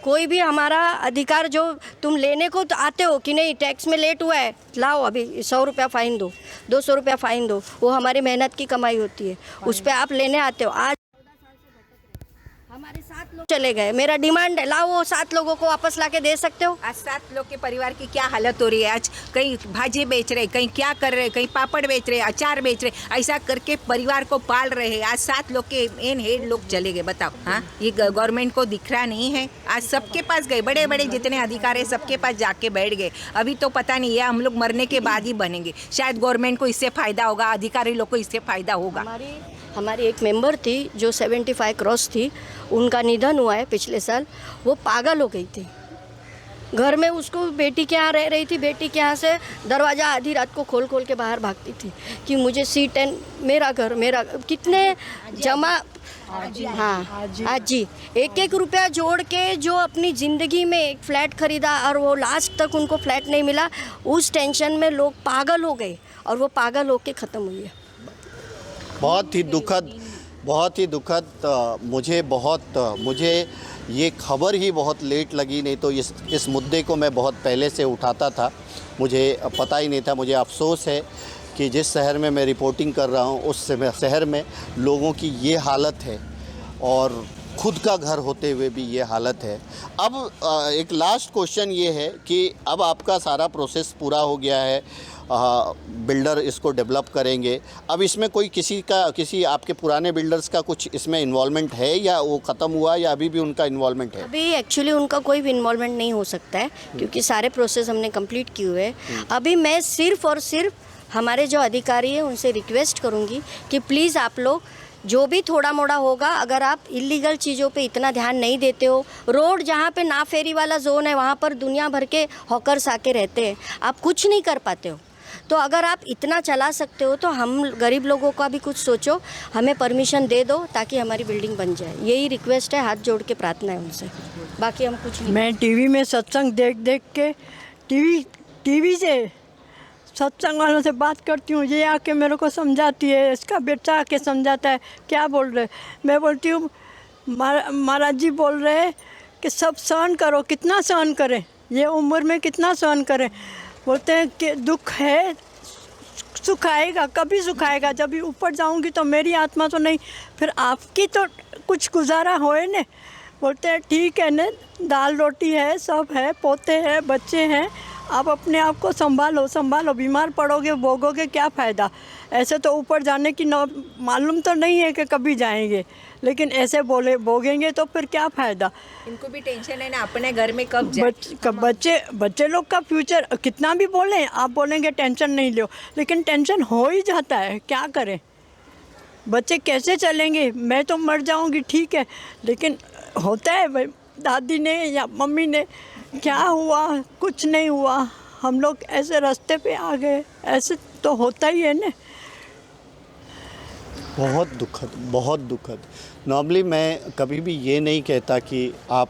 कोई भी हमारा अधिकार जो तुम लेने को तो आते हो कि नहीं, टैक्स में लेट हुआ है, लाओ अभी 100 रुपया फ़ाइन दो, 200 रुपया फ़ाइन दो। वो हमारी मेहनत की कमाई होती है, उस पर आप लेने आते हो। आज हमारे 7 लोग चले गए, मेरा डिमांड है लाओ वो 7 लोगों को वापस लाके दे सकते हो। आज 7 लोग के परिवार की क्या हालत हो रही है। आज कहीं भाजी बेच रहे, कहीं क्या कर रहे, कहीं पापड़ बेच रहे, अचार बेच रहे, ऐसा करके परिवार को पाल रहे हैं। आज 7 लोग के मेन हेड लोग चले गए। बताओ, हाँ, ये गवर्नमेंट को दिख रहा नहीं है? आज सबके पास गए, बड़े बड़े जितने अधिकार है सबके पास जाके बैठ गए। अभी तो पता नहीं है, हम लोग मरने के बाद ही बनेंगे। शायद गवर्नमेंट को इससे फ़ायदा होगा, अधिकारी लोग को इससे फ़ायदा होगा। हमारी एक मेंबर थी जो 75 क्रॉस थी, उनका निधन हुआ है पिछले साल। वो पागल हो गई थी, घर में उसको बेटी के यहाँ रह रही थी, बेटी के यहाँ से दरवाज़ा आधी रात को खोल खोल के बाहर भागती थी कि मुझे C10 मेरा घर, मेरा कितने जमा। हाँ आज जी 1-1 रुपया जोड़ के जो अपनी ज़िंदगी में एक फ़्लैट ख़रीदा और वो लास्ट तक उनको फ्लैट नहीं मिला, उस टेंशन में लोग पागल हो गए और वो पागल होके ख़त्म हुई है। बहुत ही दुखद। मुझे ये खबर ही बहुत लेट लगी, नहीं तो इस मुद्दे को मैं बहुत पहले से उठाता था। मुझे पता ही नहीं था। मुझे अफसोस है कि जिस शहर में मैं रिपोर्टिंग कर रहा हूँ उस शहर में लोगों की ये हालत है, और खुद का घर होते हुए भी ये हालत है। अब एक लास्ट क्वेश्चन ये है कि अब आपका सारा प्रोसेस पूरा हो गया है, बिल्डर इसको डेवलप करेंगे। अब इसमें कोई किसी आपके पुराने बिल्डर्स का कुछ इसमें इन्वॉल्वमेंट है या वो ख़त्म हुआ या अभी भी उनका इन्वॉल्वमेंट है? अभी एक्चुअली उनका कोई भी इन्वॉल्वमेंट नहीं हो सकता है क्योंकि सारे प्रोसेस हमने कंप्लीट किए हुए हैं। अभी मैं सिर्फ और सिर्फ हमारे जो अधिकारी हैं उनसे रिक्वेस्ट करूँगी कि प्लीज़ आप लोग जो भी थोड़ा मोड़ा होगा, अगर आप इलीगल चीज़ों पे इतना ध्यान नहीं देते हो, रोड जहाँ पे ना फेरी वाला जोन है वहाँ पर दुनिया भर के हॉकर्स आके रहते हैं, आप कुछ नहीं कर पाते हो, तो अगर आप इतना चला सकते हो तो हम गरीब लोगों का भी कुछ सोचो, हमें परमिशन दे दो ताकि हमारी बिल्डिंग बन जाए। यही रिक्वेस्ट है, हाथ जोड़ के प्रार्थना है उनसे, बाकी हम कुछ नहीं। मैं टीवी में सत्संग देख देख के टीवी से सत्संग वालों से बात करती हूँ, ये आके मेरे को समझाती है, इसका बेटा आके समझाता है क्या बोल रहे। मैं बोलती हूँ महाराज जी बोल रहे हैं कि सब सहन करो, कितना सहन करें, ये उम्र में कितना सहन करें। बोलते हैं कि दुख है सुख आएगा, कभी सुख आएगा, जब भी ऊपर जाऊंगी तो मेरी आत्मा तो नहीं, फिर आपकी तो कुछ गुजारा होए न। बोलते हैं ठीक है न, दाल रोटी है, सब है, पोते हैं, बच्चे हैं, आप अपने आप को संभालो, बीमार पड़ोगे भोगोगे क्या फ़ायदा। ऐसे तो ऊपर जाने की मालूम तो नहीं है कि कभी जाएंगे, लेकिन ऐसे भोगेंगे तो फिर क्या फ़ायदा। इनको भी टेंशन है ना अपने घर में कब जाए। बच्चे लोग का फ्यूचर कितना भी बोलें, आप बोलेंगे टेंशन नहीं लो, लेकिन टेंशन हो ही जाता है, क्या करें। बच्चे कैसे चलेंगे, मैं तो मर जाऊंगी ठीक है, लेकिन होता है भाई, दादी ने या मम्मी ने क्या हुआ, कुछ नहीं हुआ, हम लोग ऐसे रास्ते पे आ गए, ऐसे तो होता ही है ना। बहुत दुखद। नॉर्मली मैं कभी भी ये नहीं कहता कि आप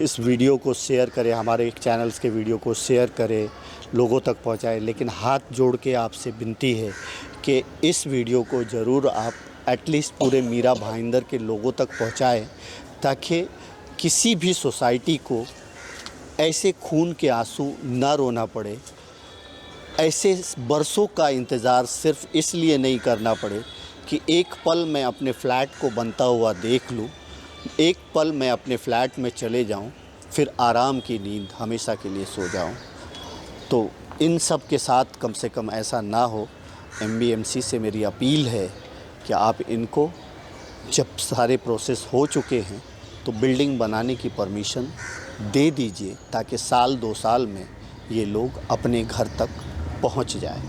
इस वीडियो को शेयर करें, हमारे चैनल्स के वीडियो को शेयर करें, लोगों तक पहुंचाएं, लेकिन हाथ जोड़ के आपसे विनती है कि इस वीडियो को ज़रूर आप एटलीस्ट पूरे मीरा भाईंदर के लोगों तक पहुंचाएं, ताकि किसी भी सोसाइटी को ऐसे खून के आंसू ना रोना पड़े, ऐसे बरसों का इंतज़ार सिर्फ इसलिए नहीं करना पड़े कि एक पल मैं अपने फ्लैट को बनता हुआ देख लूँ, एक पल मैं अपने फ्लैट में चले जाऊँ, फिर आराम की नींद हमेशा के लिए सो जाऊँ। तो इन सब के साथ कम से कम ऐसा ना हो। MBMC से मेरी अपील है कि आप इनको, जब सारे प्रोसेस हो चुके हैं तो बिल्डिंग बनाने की परमिशन दे दीजिए, ताकि साल 2 साल में ये लोग अपने घर तक पहुंच जाएं।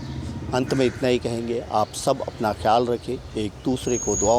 अंत में इतना ही कहेंगे, आप सब अपना ख्याल रखें, एक दूसरे को दुआओं